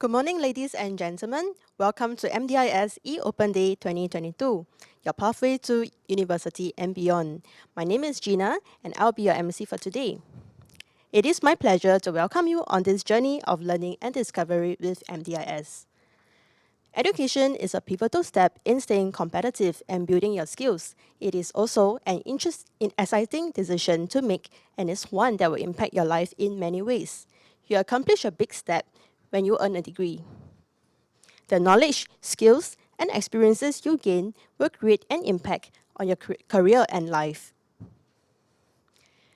Good morning, ladies and gentlemen. Welcome to MDIS E-Open Day 2022, your pathway to university and beyond. My name is Gina, and I'll be your MC for today. It is my pleasure to welcome you on this journey of learning and discovery with MDIS. Education is a pivotal step in staying competitive and building your skills. It is also an exciting decision to make, and is one that will impact your life in many ways. You accomplish a big step when you earn a degree. The knowledge, skills, and experiences you gain will create an impact on your career and life.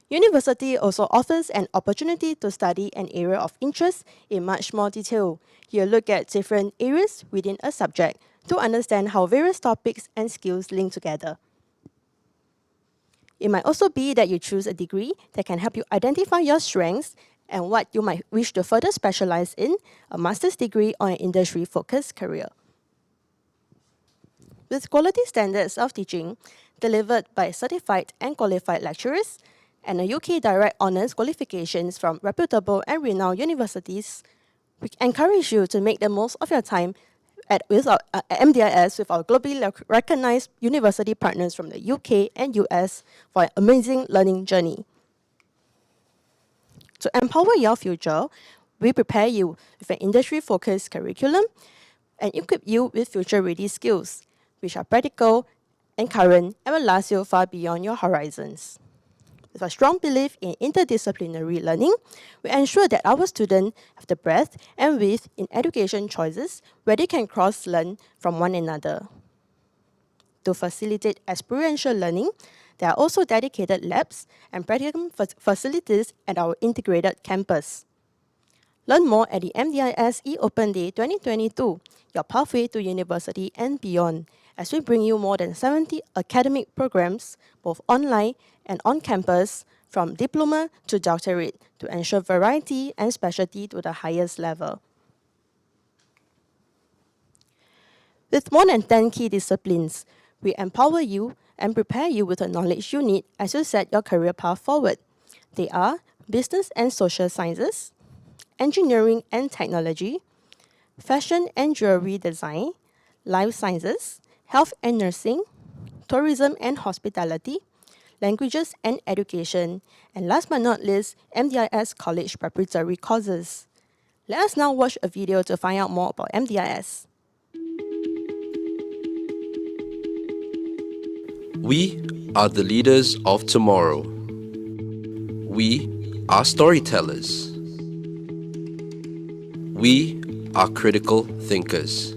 University also offers an opportunity to study an area of interest in much more detail. You look at different areas within a subject to understand how various topics and skills link together. It might also be that you choose a degree that can help you identify your strengths and what you might wish to further specialize in, a master's degree or an industry-focused career. With quality standards of teaching delivered by certified and qualified lecturers, and a UK Direct Honours qualifications from reputable and renowned universities, we encourage you to make the most of your time with our MDIS with our globally recognized university partners from the UK and US for an amazing learning journey. To empower your future, we prepare you with an industry-focused curriculum and equip you with future-ready skills, which are practical and current and will last you far beyond your horizons. With a strong belief in interdisciplinary learning, we ensure that our students have the breadth and width in education choices where they can cross-learn from one another. To facilitate experiential learning, there are also dedicated labs and practicum facilities at our integrated campus. Learn more at the MDIS e-Open Day 2022, your pathway to university and beyond, as we bring you more than 70 academic programs, both online and on campus, from diploma to doctorate, to ensure variety and specialty to the highest level. With more than 10 key disciplines, we empower you and prepare you with the knowledge you need as you set your career path forward. They are business and social sciences, engineering and technology, fashion and jewelry design, life sciences, health and nursing, tourism and hospitality, languages and education, and last but not least, MDIS college preparatory courses. Let us now watch a video to find out more about MDIS. We are the leaders of tomorrow. We are storytellers. We are critical thinkers.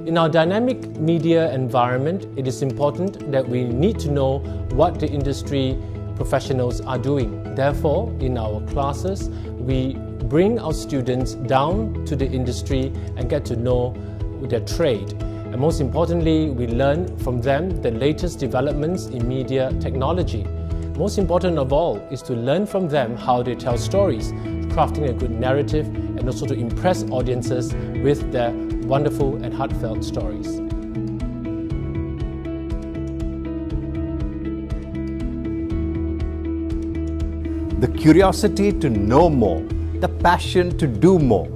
In our dynamic media environment, it is important that we need to know what the industry professionals are doing. Therefore, in our classes, we bring our students down to the industry and get to know their trade. And most importantly, we learn from them the latest developments in media technology. Most important of all is to learn from them how they tell stories, crafting a good narrative, and also to impress audiences with their wonderful and heartfelt stories. The curiosity to know more, the passion to do more.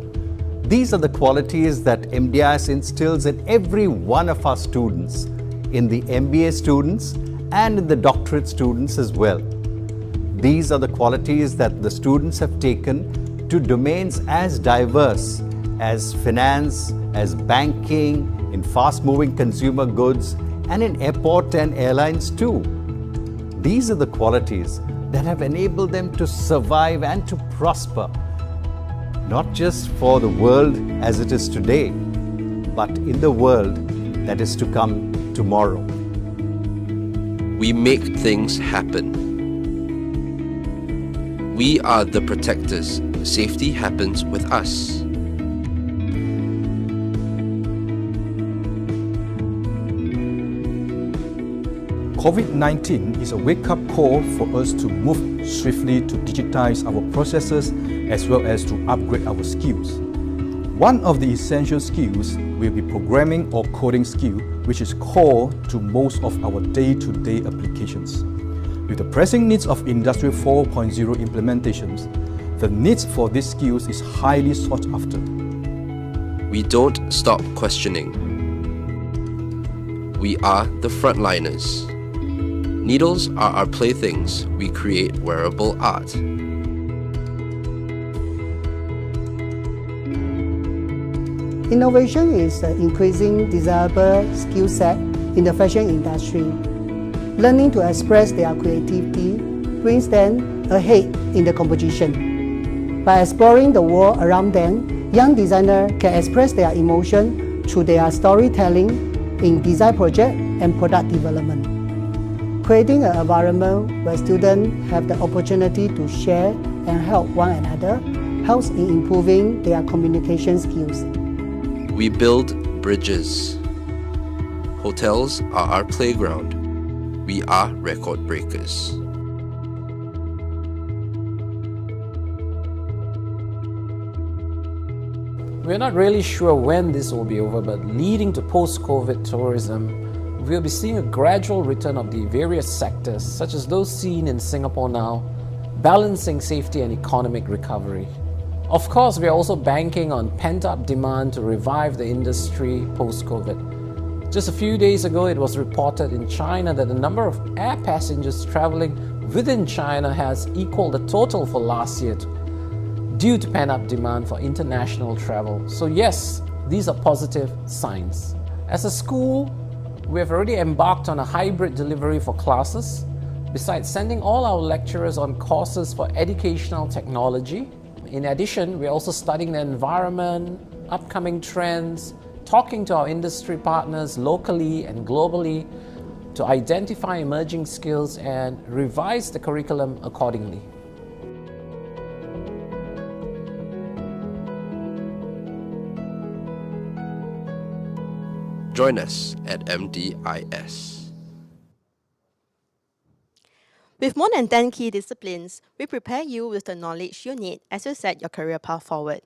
These are the qualities that MDIS instills in every one of our students, in the MBA students and in the doctorate students as well. These are the qualities that the students have taken to domains as diverse as finance, as banking, in fast-moving consumer goods, and in airport and airlines too. These are the qualities that have enabled them to survive and to prosper, not just for the world as it is today, but in the world that is to come tomorrow. We make things happen. We are the protectors. Safety happens with us. COVID-19 is a wake-up call for us to move swiftly to digitize our processes as well as to upgrade our skills. One of the essential skills will be programming or coding skill, which is core to most of our day-to-day applications. With the pressing needs of Industry 4.0 implementations, the needs for these skills is highly sought after. We don't stop questioning. We are the frontliners. Needles are our playthings. We create wearable art. Innovation is an increasing desirable skill set in the fashion industry. Learning to express their creativity brings them ahead in the competition. By exploring the world around them, young designers can express their emotion through their storytelling in design project and product development. Creating an environment where students have the opportunity to share and help one another helps in improving their communication skills. We build bridges. Hotels are our playground. We are record breakers. We're not really sure when this will be over, but leading to post-COVID tourism, we'll be seeing a gradual return of the various sectors, such as those seen in Singapore now, balancing safety and economic recovery. Of course, we are also banking on pent-up demand to revive the industry post-COVID. Just a few days ago, it was reported in China that the number of air passengers traveling within China has equaled the total for last year due to pent-up demand for international travel. So yes, these are positive signs. As a school, we have already embarked on a hybrid delivery for classes. Besides sending all our lecturers on courses for educational technology, in addition, we're also studying the environment, upcoming trends, talking to our industry partners locally and globally to identify emerging skills and revise the curriculum accordingly. Join us at MDIS. With more than 10 key disciplines, we prepare you with the knowledge you need as you set your career path forward.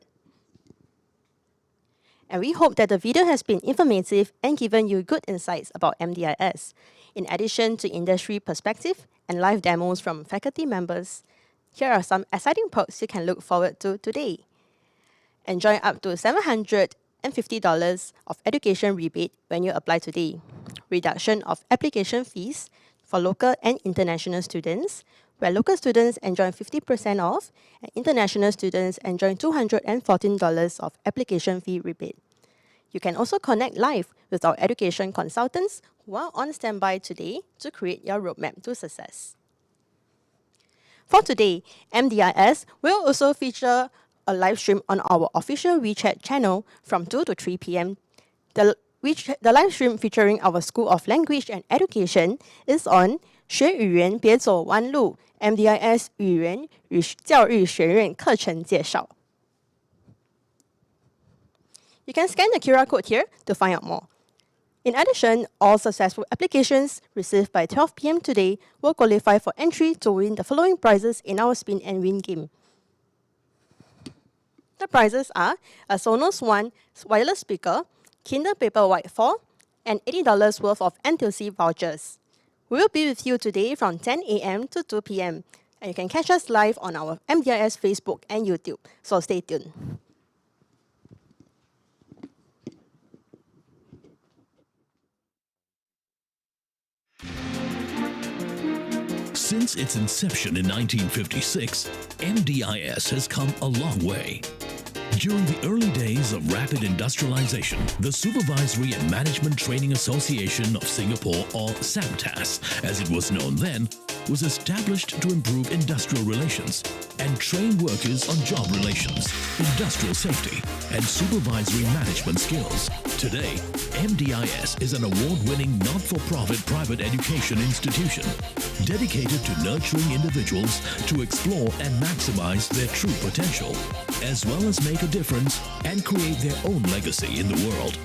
And we hope that the video has been informative and given you good insights about MDIS. In addition to industry perspective and live demos from faculty members, here are some exciting perks you can look forward to today. Enjoy up to $750 of education rebate when you apply today. Reduction of application fees for local and international students, where local students enjoy 50% off and international students enjoy $214 of application fee rebate. You can also connect live with our education consultants who are on standby today to create your roadmap to success. For today, MDIS will also feature a live stream on our official WeChat channel from 2 to 3 p.m. The live stream featuring our School of Language and Education is on 学语言别走弯路 MDIS 语言与教育学院课程介绍. You can scan the QR code here to find out more. In addition, all successful applications received by 12 p.m. today will qualify for entry to win the following prizes in our Spin and Win game. The prizes are a Sonos One wireless speaker, Kindle Paperwhite 4, and $80 worth of NTUC vouchers. We will be with you today from 10 a.m. to 2 p.m. and you can catch us live on our MDIS Facebook and YouTube, so stay tuned. Since its inception in 1956, MDIS has come a long way. During the early days of rapid industrialization, the Supervisory and Management Training Association of Singapore, or SAMTAS, as it was known then, was established to improve industrial relations and train workers on job relations, industrial safety, and supervisory management skills. Today, MDIS is an award-winning not-for-profit private education institution dedicated to nurturing individuals to explore and maximize their true potential, as well as make a difference and create their own legacy in the world.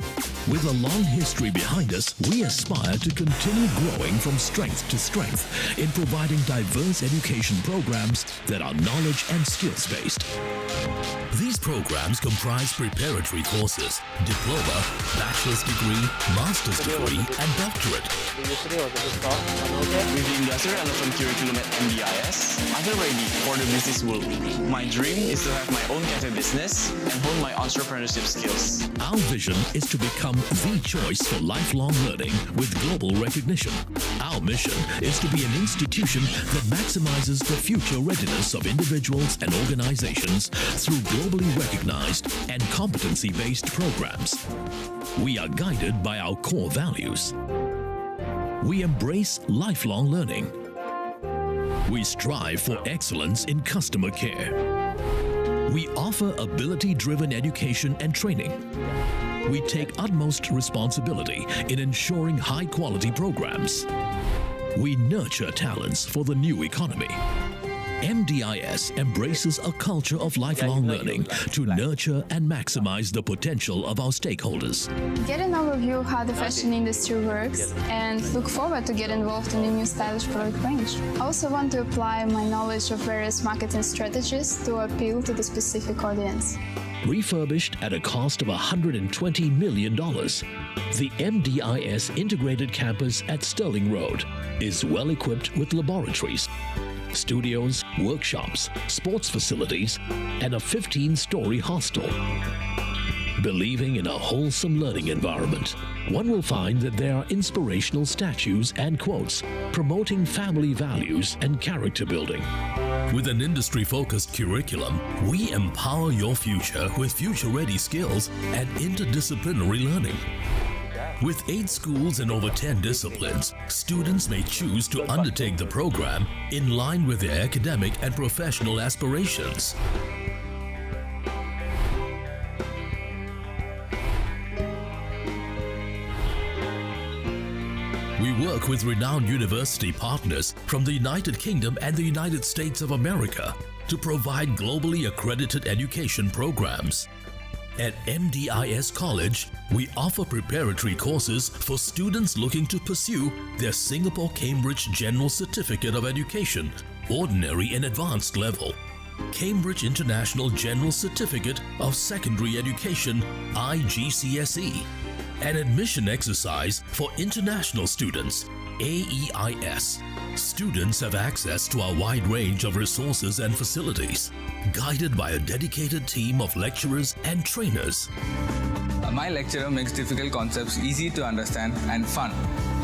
With a long history behind us, we aspire to continue growing from strength to strength in providing diverse education programs that are knowledge and skills-based. These programs comprise preparatory courses, diploma, bachelor's degree, master's degree, and doctorate. With the industry relevant curriculum at MDIS, I feel ready for the business world. My dream is to have my own cafe business and hone my entrepreneurship skills. Our vision is to become the choice for lifelong learning with global recognition. Our mission is to be an institution that maximizes the future readiness of individuals and organizations through globally recognized and competency-based programs. We are guided by our core values. We embrace lifelong learning. We strive for excellence in customer care. We offer ability-driven education and training. We take utmost responsibility in ensuring high-quality programs. We nurture talents for the new economy. MDIS embraces a culture of lifelong learning to nurture and maximize the potential of our stakeholders. Get an overview of how the fashion industry works and look forward to get involved in the new stylish product range. I also want to apply my knowledge of various marketing strategies to appeal to the specific audience. refurbished at a cost of $120 million. The MDIS Integrated Campus at Sterling Road is well equipped with laboratories, studios, workshops, sports facilities, and a 15-story hostel. Believing in a wholesome learning environment, one will find that there are inspirational statues and quotes promoting family values and character building. With an industry-focused curriculum, we empower your future with future-ready skills and interdisciplinary learning. With 8 schools and over 10 disciplines, students may choose to undertake the program in line with their academic and professional aspirations. We work with renowned university partners from the United Kingdom and the United States of America to provide globally accredited education programs. At MDIS College, we offer preparatory courses for students looking to pursue their Singapore-Cambridge General Certificate of Education, Ordinary and Advanced Level, Cambridge International General Certificate of Secondary Education, IGCSE, an admission exercise for international students, AEIS. Students have access to a wide range of resources and facilities, guided by a dedicated team of lecturers and trainers. My lecturer makes difficult concepts easy to understand and fun.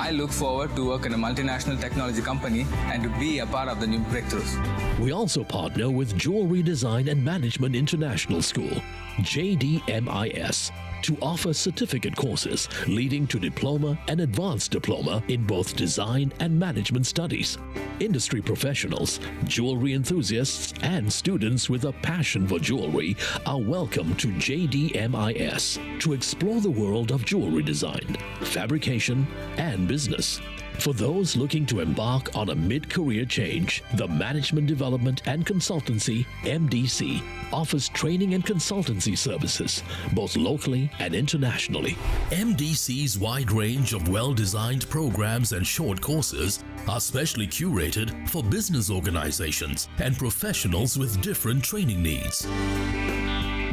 I look forward to work in a multinational technology company and to be a part of the new breakthroughs. We also partner with Jewelry Design and Management International School, JDMIS, to offer certificate courses leading to diploma and advanced diploma in both design and management studies. Industry professionals, jewelry enthusiasts, and students with a passion for jewelry are welcome to JDMIS to explore the world of jewelry design, fabrication, and business. For those looking to embark on a mid-career change, the Management Development and Consultancy, MDC, offers training and consultancy services, both locally and internationally. MDC's wide range of well-designed programs and short courses are specially curated for business organizations and professionals with different training needs.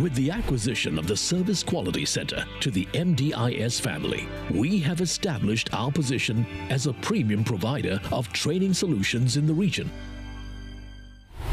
With the acquisition of the Service Quality Center to the MDIS family, we have established our position as a premium provider of training solutions in the region.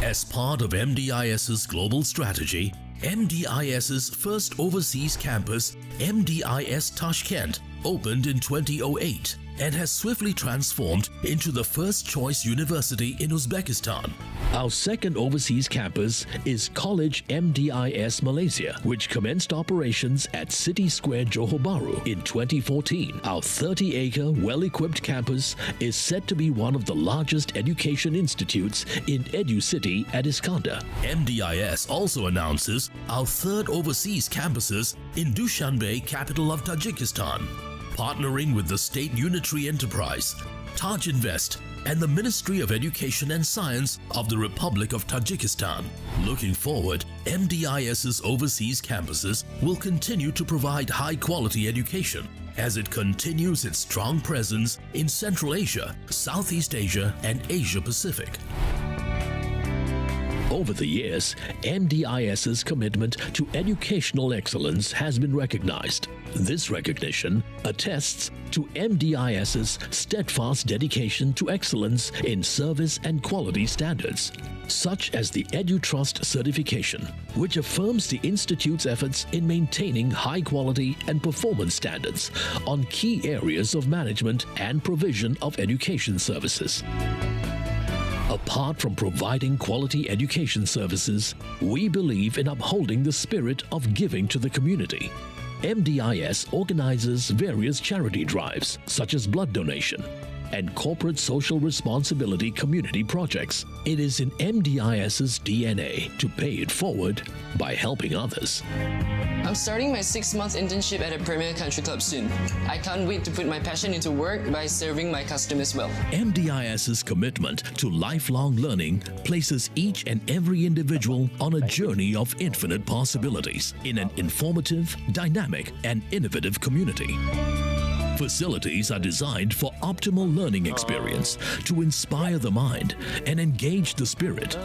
As part of MDIS's global strategy, MDIS's first overseas campus, MDIS Tashkent, opened in 2008 and has swiftly transformed into the first-choice university in Uzbekistan. Our second overseas campus is College MDIS Malaysia, which commenced operations at City Square Johor Bahru in 2014. Our 30-acre, well-equipped campus is said to be one of the largest education institutes in EduCity at Iskandar. MDIS also announces our third overseas campuses in Dushanbe, capital of Tajikistan, partnering with the State Unitary Enterprise, Taj Invest, and the Ministry of Education and Science of the Republic of Tajikistan. Looking forward, MDIS's overseas campuses will continue to provide high-quality education as it continues its strong presence in Central Asia, Southeast Asia, and Asia Pacific. Over the years, MDIS's commitment to educational excellence has been recognized. This recognition attests to MDIS's steadfast dedication to excellence in service and quality standards, such as the EduTrust certification, which affirms the Institute's efforts in maintaining high quality and performance standards on key areas of management and provision of education services. Apart from providing quality education services, we believe in upholding the spirit of giving to the community. MDIS organizes various charity drives, such as blood donation and corporate social responsibility community projects. It is in MDIS's DNA to pay it forward by helping others. I'm starting my 6-month internship at a premier country club soon. I can't wait to put my passion into work by serving my customers well. MDIS's commitment to lifelong learning places each and every individual on a journey of infinite possibilities in an informative, dynamic, and innovative community. Facilities are designed for optimal learning experience to inspire the mind and engage the spirit.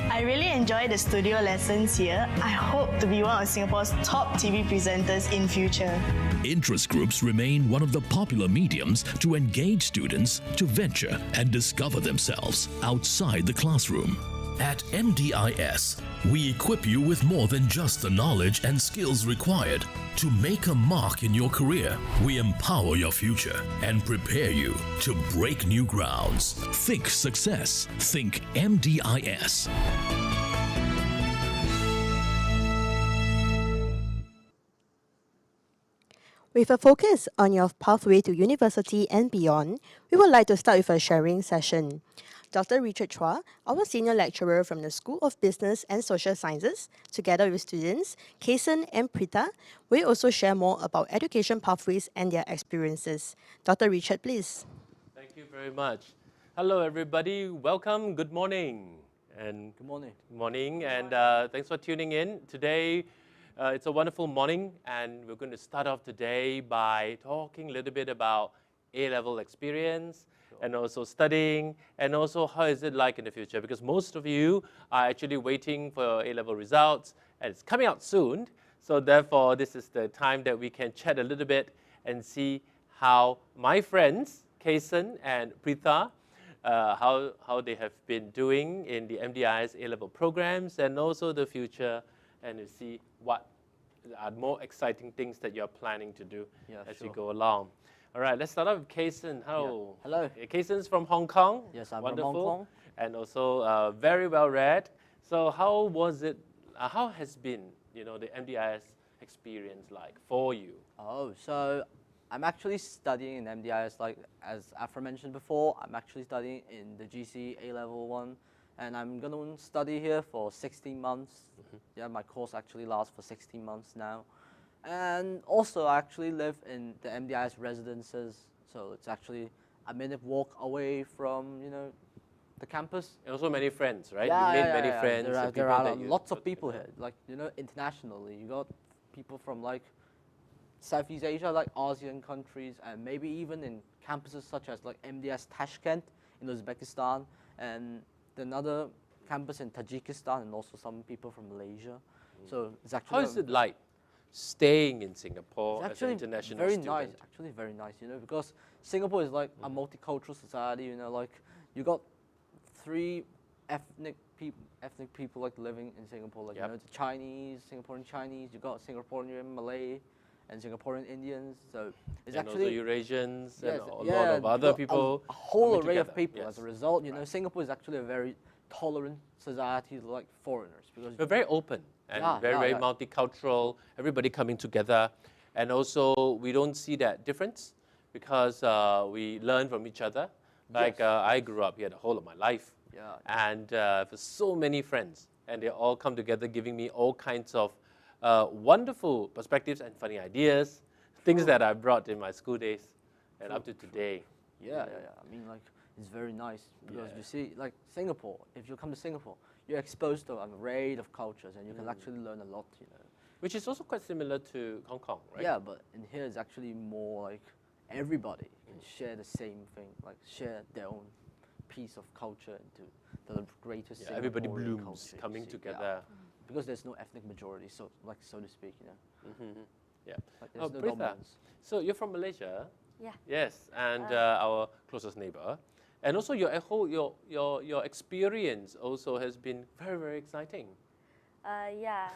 I really enjoy the studio lessons here. I hope to be one of Singapore's top TV presenters in future. Interest groups remain one of the popular mediums to engage students to venture and discover themselves outside the classroom. At MDIS, we equip you with more than just the knowledge and skills required to make a mark in your career. We empower your future and prepare you to break new grounds. Think success. Think MDIS. With a focus on your pathway to university and beyond, we would like to start with a sharing session. Dr. Richard Chua, our senior lecturer from the School of Business and Social Sciences, together with students Kason and Prita, will also share more about education pathways and their experiences. Dr. Richard, please. Thank you very much. Hello, everybody. Welcome. Good morning. And good morning. Good morning. And thanks for tuning in. Today, it's a wonderful morning, and we're going to start off today by talking a little bit about A-level experience, and also studying, and also how is it like in the future, because most of you are actually waiting for A-level results, and it's coming out soon, so therefore this is the time that we can chat a little bit and see how my friends, Kason and Pritha, how they have been doing in the MDIS A-level programs, and also the future, and to see what are more exciting things that you're planning to do as you go along. All right, let's start off with Kason. Hello. Yeah. Hello. Kason's from Hong Kong. Yes, I'm Wonderful. from Hong Kong. And also very well read. So how was it, how has been, the MDIS experience like for you? Oh, so I'm actually studying in MDIS, like as Afra mentioned before, I'm actually studying in the GC A-Level 1, and I'm going to study here for 16 months. Yeah, my course actually lasts for 16 months now. And also, I actually live in the MDIS residences, so it's actually a minute walk away from, the campus. And also many friends, right? Yeah, you made many friends. There are lots of people here, like, internationally. You got people from, like, Southeast Asia, like ASEAN countries, and maybe even in campuses such as, like, MDIS Tashkent in Uzbekistan, and another campus in Tajikistan, and also some people from Malaysia. So it's actually... How is it like staying in Singapore as an international very student? Nice, actually very nice, because Singapore is like a multicultural society, like you got three ethnic people like living in Singapore, like the Chinese, Singaporean Chinese, you got Singaporean Malay and Singaporean Indians, so it's and actually also Eurasians and a lot yeah, of other people. A whole array together. of people. As a result, Singapore is actually a very tolerant society like foreigners, because we're very open and very multicultural, everybody coming together. And also, we don't see that difference because we learn from each other. Like, I grew up here the whole of my life. And for so many friends, and they all come together giving me all kinds of wonderful perspectives and funny ideas, things that I brought in my school days and up to today. Yeah. I mean, like, it's very nice because you see, like, Singapore, if you come to Singapore, you're exposed to an array of cultures, and you can actually learn a lot, Which is also quite similar to Hong Kong, right? Yeah, but in here it's actually more like everybody can share the same thing, like share their own piece of culture into the greatest Singaporean everybody blooms culture, coming together. Because there's no ethnic majority, so to speak, Yeah. Like there's no Pritha, dominance. so you're from Malaysia? Yeah. Yes, and our closest neighbor. And also your experience also has been very, very exciting. Yeah,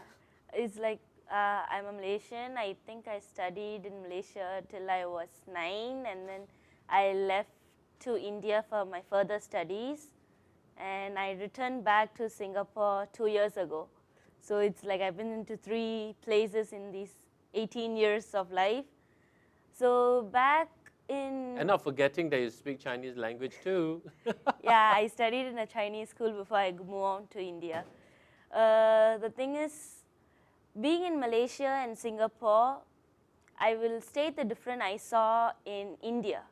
it's like I'm a Malaysian. I think I studied in Malaysia till I was 9, and then I left to India for my further studies, and I returned back to Singapore 2 years ago. So it's like I've been into 3 places in these 18 years of life. So back in... And not forgetting that you speak Chinese language too. Yeah, I studied in a Chinese school before I moved on to India. The thing is, being in Malaysia and Singapore, I will state the difference I saw in India.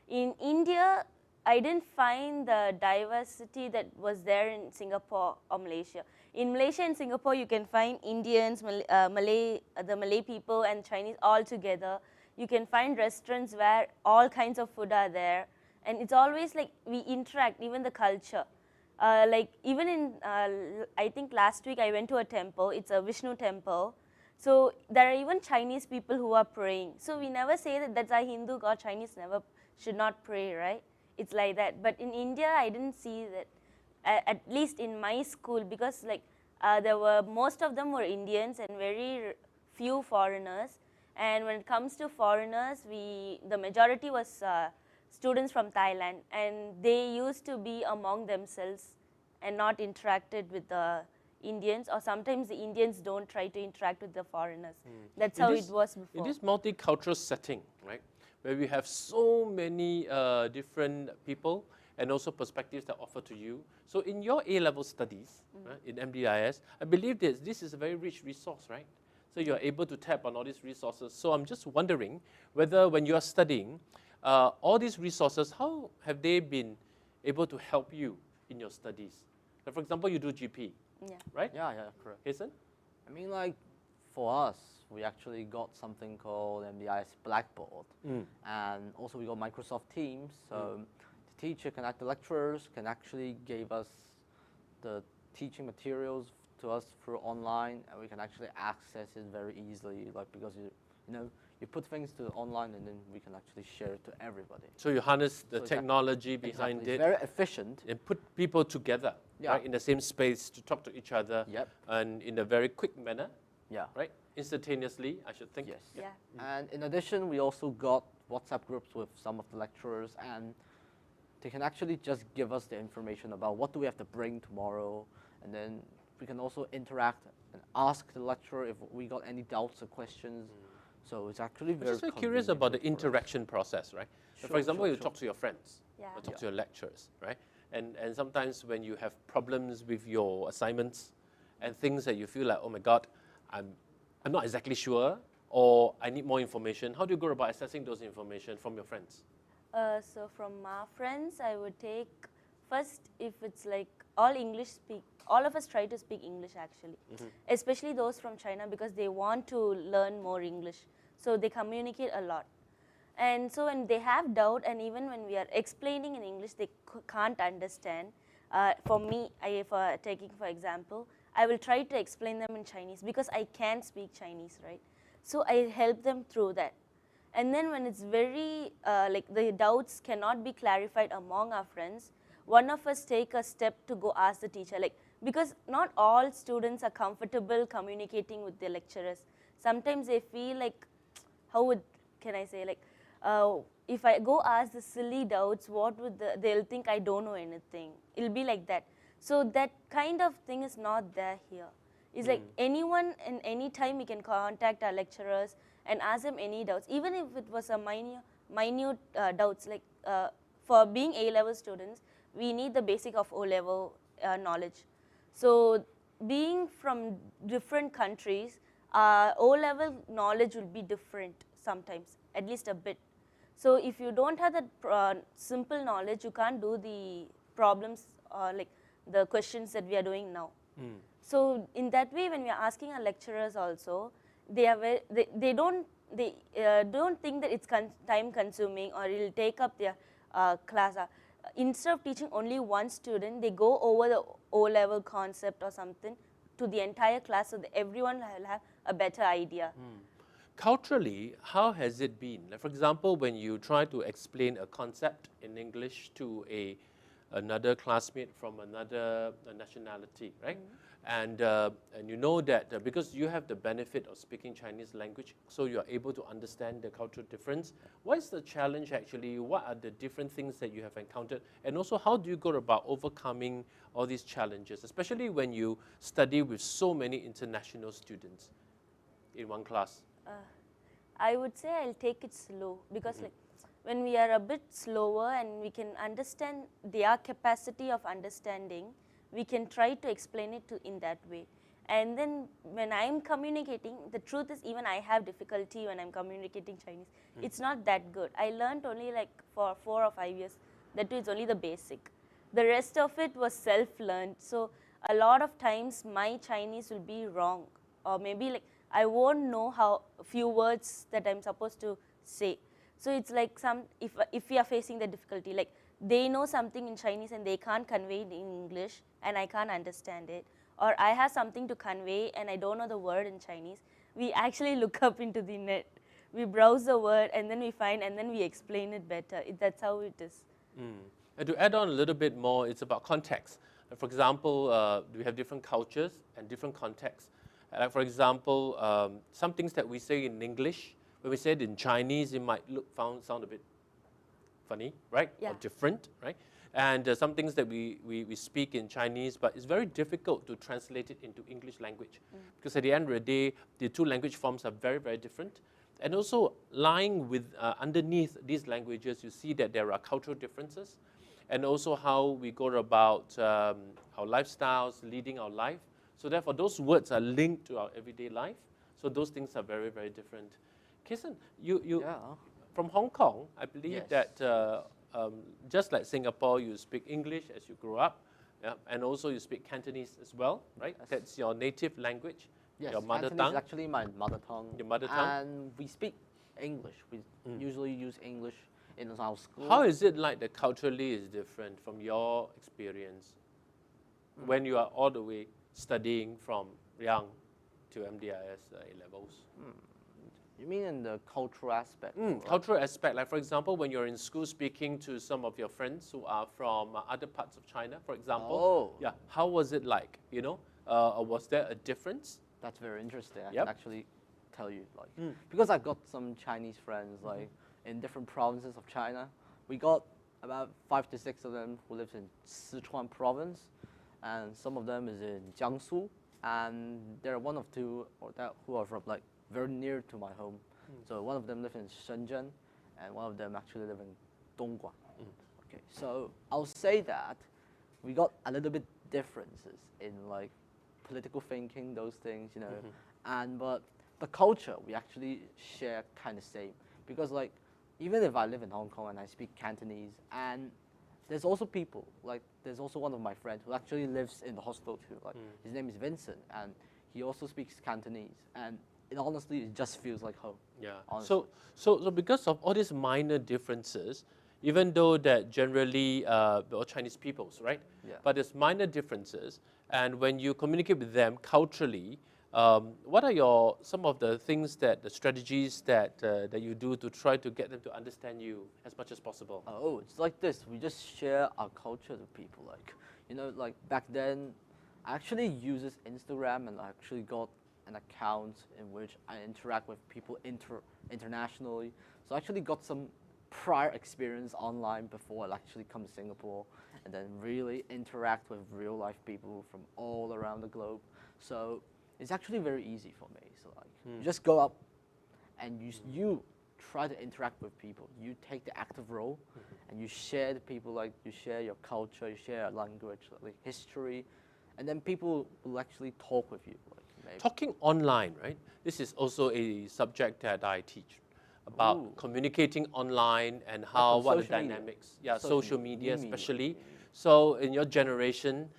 In India, I didn't find the diversity that was there in Singapore or Malaysia. In Malaysia and Singapore, you can find Indians, the Malay people and Chinese all together. You can find restaurants where all kinds of food are there. And it's always like we interact, even the culture. Like even in, I think last week I went to a temple, it's a Vishnu temple. So there are even Chinese people who are praying. So we never say that that's a Hindu god, Chinese never should not pray, right? It's like that. But in India, I didn't see that, at least in my school, because like there were, most of them were Indians and very few foreigners. And when it comes to foreigners, the majority was students from Thailand, and they used to be among themselves and not interacted with the Indians, or sometimes the Indians don't try to interact with the foreigners. That's how it was before. In this multicultural setting, right, where we have so many different people and also perspectives that offer to you. So in your A-level studies, right, in MDIS, I believe that this is a very rich resource, right? So you're able to tap on all these resources. So I'm just wondering whether when you are studying, all these resources, how have they been able to help you in your studies? Like for example, you do GP, right? Yeah, correct. Hasten? I mean, like, for us, we actually got something called MDIS Blackboard. And also we got Microsoft Teams. So the teacher the lecturers can actually give us the teaching materials to us through online, and we can actually access it very easily, like, because you put things to online and then we can actually share it to everybody. So you harness the technology behind exactly. it. It's very efficient. And put people together, right, in the same space to talk to each other, and in a very quick manner, right, instantaneously, I should think. Yes. And in addition, we also got WhatsApp groups with some of the lecturers, and they can actually just give us the information about what do we have to bring tomorrow, and then we can also interact and ask the lecturer if we got any doubts or questions. So it's actually very. I'm just very curious about the interaction process, right? So for example, you talk to your friends, or talk to your lecturers, right? And sometimes when you have problems with your assignments and things that you feel like, oh my God, I'm not exactly sure, or I need more information, how do you go about assessing those information from your friends? So from my friends, I would take, first, if it's like all English all of us try to speak English actually, especially those from China, because they want to learn more English. So they communicate a lot. And so when they have doubt, and even when we are explaining in English, they can't understand. For me, taking for example, I will try to explain them in Chinese because I can speak Chinese, right? So I help them through that. And then when it's very, like the doubts cannot be clarified among our friends, one of us take a step to go ask the teacher, like, because not all students are comfortable communicating with their lecturers. Sometimes they feel like, can I say, like, if I go ask the silly doubts, they'll think I don't know anything. It'll be like that. So that kind of thing is not there here. It's like anyone and any time we can contact our lecturers and ask them any doubts, even if it was a minute doubts, like for being A-level students, we need the basic of O-level knowledge. So being from different countries, O-level knowledge will be different sometimes, at least a bit. So if you don't have that simple knowledge, you can't do the problems like the questions that we are doing now. So in that way, when we are asking our lecturers also, they don't think that it's time consuming or it will take up their class. Instead of teaching only one student, they go over the O-level concept or something to the entire class so that everyone will have a better idea. Culturally, how has it been? Like for example, when you try to explain a concept in English to another classmate from another nationality, right? And you know that because you have the benefit of speaking Chinese language, so you are able to understand the cultural difference. What is the challenge actually? What are the different things that you have encountered? And also, how do you go about overcoming all these challenges, especially when you study with so many international students in one class? I would say I'll take it slow, because like when we are a bit slower and we can understand their capacity of understanding, we can try to explain it in that way. And then when I'm communicating, the truth is even I have difficulty when I'm communicating Chinese. It's not that good. I learned only like for 4 or 5 years. That too is only the basic. The rest of it was self-learned. So a lot of times my Chinese will be wrong, or maybe like I won't know how a few words that I'm supposed to say. So it's like if we are facing the difficulty, like they know something in Chinese and they can't convey it in English and I can't understand it, or I have something to convey and I don't know the word in Chinese, we actually look up into the net. We browse the word and then we find and then we explain it better. That's how it is. And to add on a little bit more, it's about context. For example, we have different cultures and different contexts. Like for example, some things that we say in English, when we say it in Chinese, it might sound a bit funny, right? Yeah. Or different, right? And some things that we speak in Chinese, but it's very difficult to translate it into English language. Because at the end of the day, the two language forms are very, very different. And also lying with underneath these languages, you see that there are cultural differences, and also how we go about our lifestyles, leading our life. So therefore, those words are linked to our everyday life. So those things are very, very different. Kason, you from Hong Kong, I believe that just like Singapore, you speak English as you grow up, and also you speak Cantonese as well, right? Yes. That's your native language, Yes, your mother Cantonese tongue. is actually my mother tongue. Your mother tongue? And we speak English. We usually use English in our school. How is it like that culturally is different from your experience when you are all the way studying from young to MDIS A-levels? You mean in the cultural aspect? Cultural aspect, like for example, when you're in school speaking to some of your friends who are from other parts of China, for example. Yeah, how was it like, you know? Or was there a difference? That's very interesting. I Yep. can actually tell you, like, because I've got some Chinese friends, like, in different provinces of China. We got about 5 to 6 of them who lives in Sichuan province, and some of them is in Jiangsu, and there are one or two who are from, like, very near to my home. So one of them lives in Shenzhen, and one of them actually live in Dongguan. Okay, so I'll say that we got a little bit differences in, like, political thinking, those things, you know, but the culture we actually share kind of same, because like even if I live in Hong Kong and I speak Cantonese, and there's also people, like there's also one of my friends who actually lives in the hostel too, like his name is Vincent, and he also speaks Cantonese, and honestly it just feels like home. Yeah. Honestly. So because of all these minor differences, even though that generally all Chinese peoples, right? Yeah. But there's minor differences, and when you communicate with them culturally, what are some of the things the strategies that you do to try to get them to understand you as much as possible? Oh, it's like this. We just share our culture to people. Like, you know, like back then, I actually uses Instagram, and I actually got an account in which I interact with people internationally. So I actually got some prior experience online before I actually come to Singapore, and then really interact with real life people from all around the globe. So it's actually very easy for me. So like, you just go up and you try to interact with people. You take the active role, and you share the people, like you share your culture, you share your language, like history, and then people will actually talk with you. Like, maybe. Talking online, right? This is also a subject that I teach about communicating online and how what the social media. dynamics. Yeah, Social social media media. especially. So in your generation,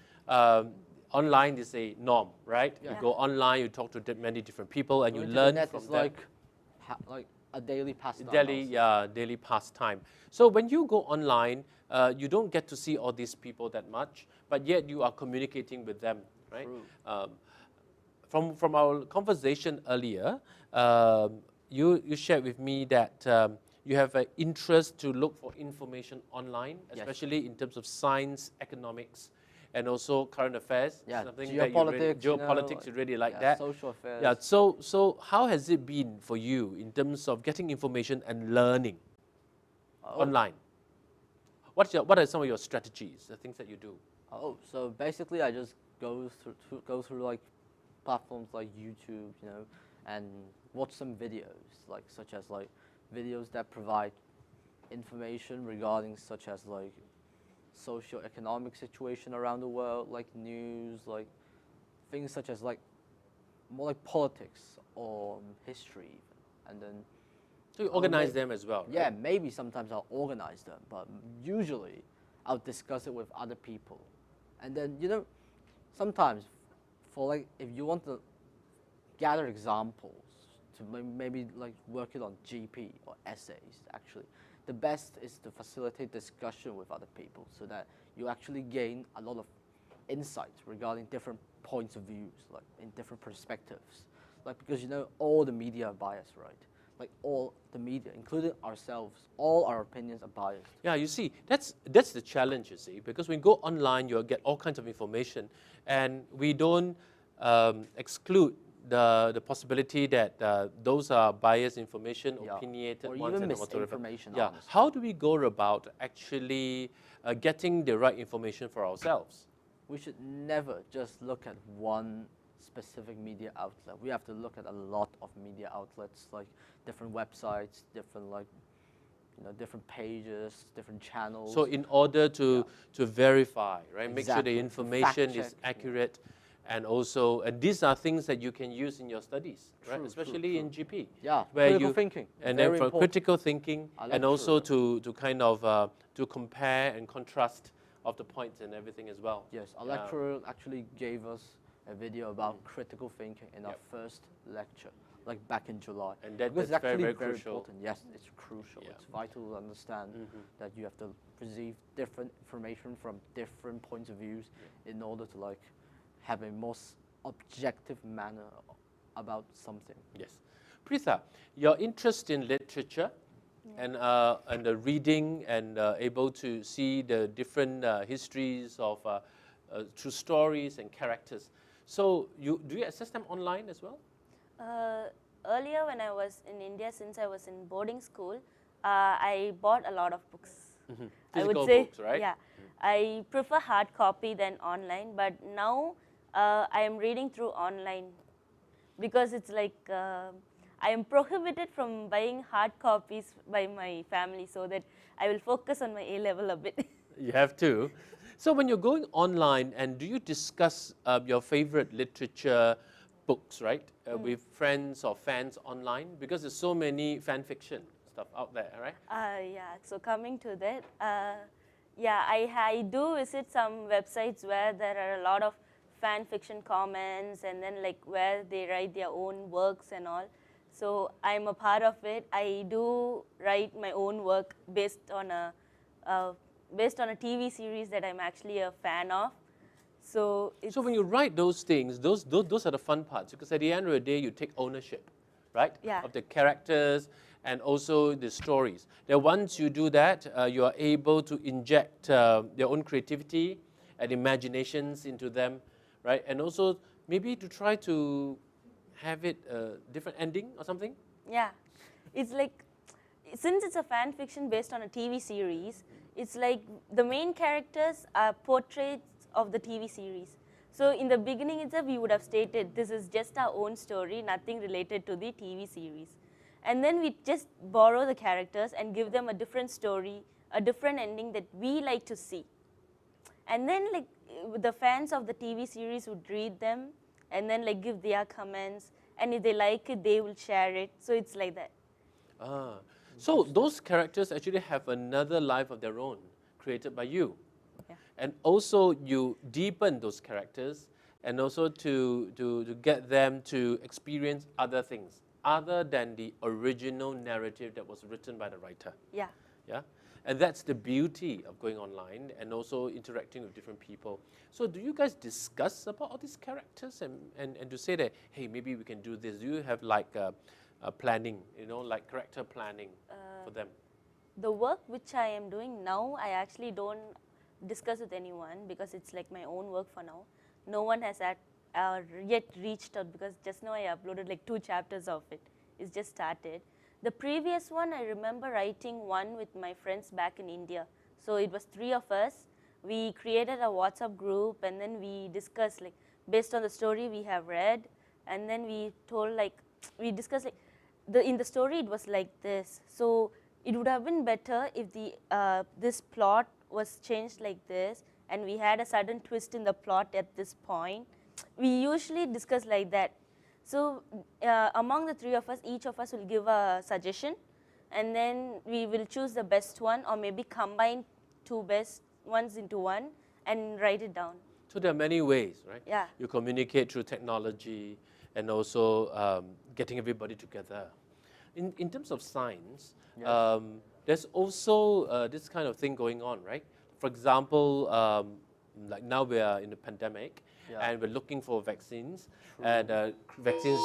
online is a norm, right? Yeah. You go online, you talk to many different people, and you Going to learn the net from is them. like a daily pastime. Daily pastime. So when you go online, you don't get to see all these people that much, but yet you are communicating with them, right? From our conversation earlier, you shared with me that you have an interest to look for information online, especially in terms of science, economics, and also current affairs. Yeah, something geopolitics. geopolitics, you really like that. Social affairs. Yeah. So how has it been for you in terms of getting information and learning online? What are some of your strategies, the things that you do? Oh, so basically, I just go through like platforms like YouTube, you know, and watch some videos, like such as like videos that provide information regarding such as like socio-economic situation around the world, like news, like things such as like more like politics or history, even. And then so you organize them as well, right? Yeah, maybe sometimes I'll organize them, but usually I'll discuss it with other people. And then, you know, sometimes for like if you want to gather examples to maybe like work it on GP or essays actually, the best is to facilitate discussion with other people so that you actually gain a lot of insight regarding different points of views, like in different perspectives. Like, because all the media are biased, right? Like all the media, including ourselves, all our opinions are biased. Yeah, you see, that's the challenge, you see, because when you go online, you'll get all kinds of information, and we don't exclude the possibility that those are biased information, opinionated or ones, even and whatever. misinformation. Yeah, honestly. how do we go about actually getting the right information for ourselves? We should never just look at one specific media outlet. We have to look at a lot of media outlets, like different websites, different different pages, different channels. So in order to verify, right, make sure the Exactly. information is Fact check, accurate, and also, and these are things that you can use in your studies, right? True, Especially true, in true. GP. Yeah, where critical you, thinking, and very then for important. critical thinking, I and like also to kind of to compare and contrast of the points and everything as well. Yes, our Yeah. lecturer actually gave us a video about critical thinking in our first lecture, like back in July. And that- Because that's it's actually very very crucial. important. Yes, it's crucial. It's vital to understand that you have to receive different information from different points of views in order to like have a more objective manner about something. Yes. Pritha, your interest in literature and the reading and able to see the different histories of through stories and characters. So do you access them online as well? Earlier when I was in India, since I was in boarding school, I bought a lot of books. I would Physical say, books, right? yeah. I prefer hard copy than online, but now I am reading through online because it's like I am prohibited from buying hard copies by my family so that I will focus on my A level a bit. You have to. So when you're going online, and do you discuss your favorite literature books, right, with friends or fans online? Because there's so many fan fiction stuff out there, right? Yeah, so coming to that, yeah, I do visit some websites where there are a lot of fan fiction comments and then like where they write their own works and all. So I'm a part of it. I do write my own work based on a TV series that I'm actually a fan of. So when you write those things, those are the fun parts, because at the end of the day, you take ownership, right, Yeah. of the characters and also the stories. That once you do that, you are able to inject your own creativity and imaginations into them, right, and also maybe to try to have it a different ending or something. Yeah, it's like, since it's a fan fiction based on a TV series, it's like the main characters are portraits of the TV series. So in the beginning itself, we would have stated this is just our own story, nothing related to the TV series. And then we just borrow the characters and give them a different story, a different ending that we like to see. And then like the fans of the TV series would read them and then like give their comments, and if they like it, they will share it. So it's like that. So those characters actually have another life of their own, created by you. Yeah. And also you deepen those characters, and also to get them to experience other things, other than the original narrative that was written by the writer. Yeah. Yeah? And that's the beauty of going online and also interacting with different people. So do you guys discuss about all these characters and to say that, hey, maybe we can do this? Do you have like planning, like character planning for them? The work which I am doing now, I actually don't discuss with anyone because it's like my own work for now. No one has yet reached out because just now I uploaded like 2 chapters of it. It's just started. The previous one, I remember writing one with my friends back in India. So it was 3 of us. We created a WhatsApp group and then we discussed like based on the story we have read, and then we told like, we discussed like, in the story it was like this. So it would have been better if this plot was changed like this and we had a sudden twist in the plot at this point. We usually discuss like that. So among the 3 of us, each of us will give a suggestion, and then we will choose the best one, or maybe combine 2 best ones into one and write it down. So there are many ways, right? Yeah. You communicate through technology and also getting everybody together. In terms of science, Yes. there's also this kind of thing going on, right? For example, like now we are in a pandemic, and we're looking for vaccines, and vaccines.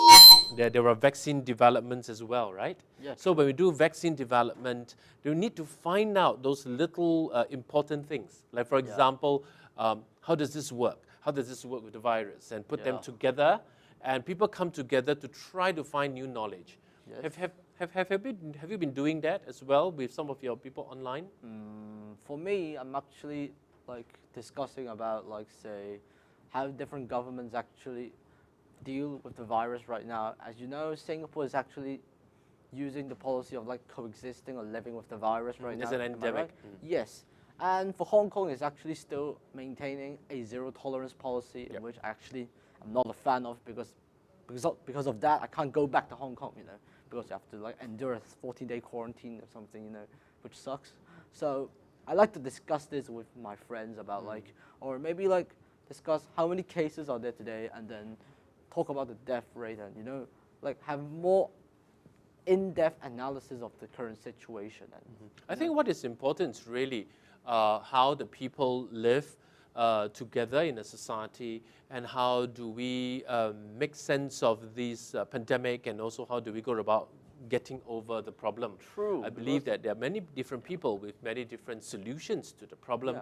There are vaccine developments as well, right? Yeah, so when we do vaccine development, we need to find out those little important things. Like for example, how does this work? How does this work with the virus? And put them together, and people come together to try to find new knowledge. Yes. Have you been doing that as well with some of your people online? For me, I'm actually like discussing about like say how different governments actually deal with the virus right now. As you know, Singapore is actually using the policy of like coexisting or living with the virus right now. There's an Am I endemic. right? Yes. And for Hong Kong, it's actually still maintaining a zero tolerance policy, in which actually I'm not a fan of because of that, I can't go back to Hong Kong, you know, because you have to like endure a 14-day quarantine or something, you know, which sucks. So I like to discuss this with my friends about like, or maybe like discuss how many cases are there today, and then talk about the death rate, and you know, like have more in-depth analysis of the current situation. And I think what is important is really how the people live together in a society, and how do we make sense of this pandemic, and also how do we go about getting over the problem. True. I believe that there are many different people with many different solutions to the problem,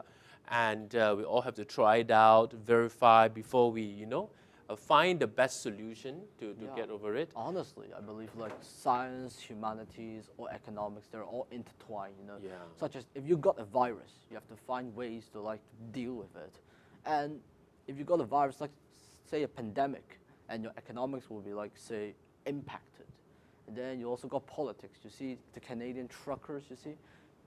and we all have to try it out, verify before we, you know, find the best solution to get over it. Honestly, I believe like science, humanities, or economics, they're all intertwined, you know. Such as if you got a virus, you have to find ways to like deal with it. And if you got a virus, like say a pandemic, and your economics will be like say impacted. And then you also got politics. You see the Canadian truckers, you see.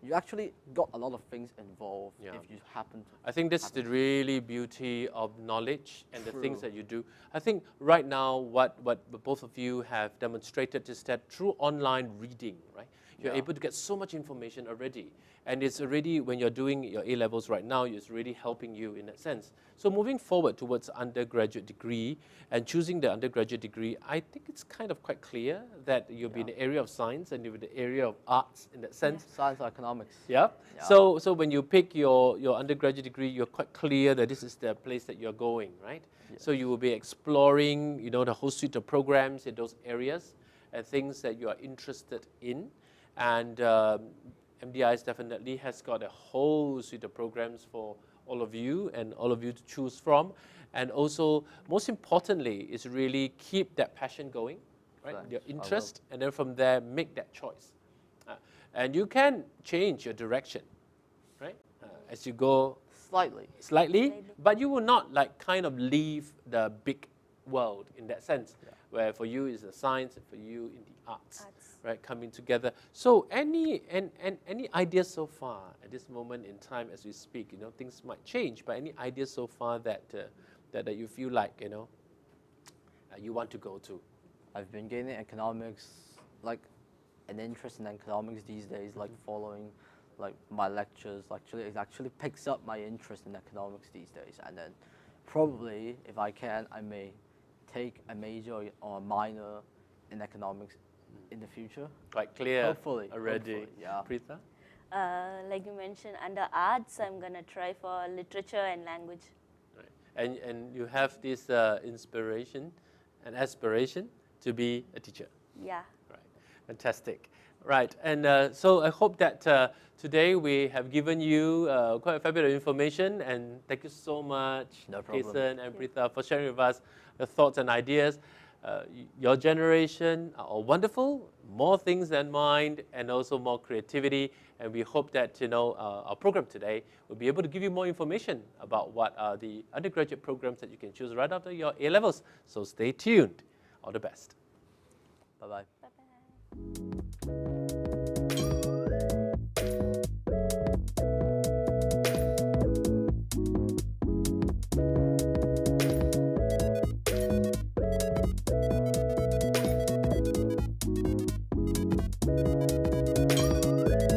You actually got a lot of things involved if you happen to. I think that's the really beauty of knowledge and the things that you do. I think right now what both of you have demonstrated is that through online reading, right, you're able to get so much information already. And it's already, when you're doing your A-levels right now, it's really helping you in that sense. So moving forward towards undergraduate degree and choosing the undergraduate degree, I think it's kind of quite clear that you'll be in the area of science and you'll be in the area of arts in that sense. Science or economics. Yeah. So when you pick your undergraduate degree, you're quite clear that this is the place that you're going, right? So you will be exploring, you know, the whole suite of programs in those areas and things that you are interested in. And MDIS definitely has got a whole suite of programs for all of you and all of you to choose from. And also, most importantly, is really keep that passion going, right? Your interest, and then from there, make that choice. And you can change your direction, right? As you go slightly, but you will not like kind of leave the big world in that sense, where for you is the science and for you in the arts. Right, coming together. So any ideas so far at this moment in time as we speak? You know, things might change, but any ideas so far that that you feel like, you know, you want to go to? I've been gaining economics, like an interest in economics these days, like following like my lectures. Actually, it actually picks up my interest in economics these days. And then probably, if I can, I may take a major or a minor in economics in the future. Quite clear. Hopefully. Already. Yeah. Preetha? Like you mentioned, under arts, I'm going to try for literature and language. Right. And you have this inspiration and aspiration to be a teacher. Yeah. Right. Fantastic. Right. And so I hope that today we have given you quite a fair bit of information. And thank you so much, Kason and Preetha, for sharing with us your thoughts and ideas. Your generation are wonderful, more things than mine, and also more creativity. And we hope that, you know, our program today will be able to give you more information about what are the undergraduate programs that you can choose right after your A-levels. So stay tuned. All the best. Bye-bye. Bye-bye.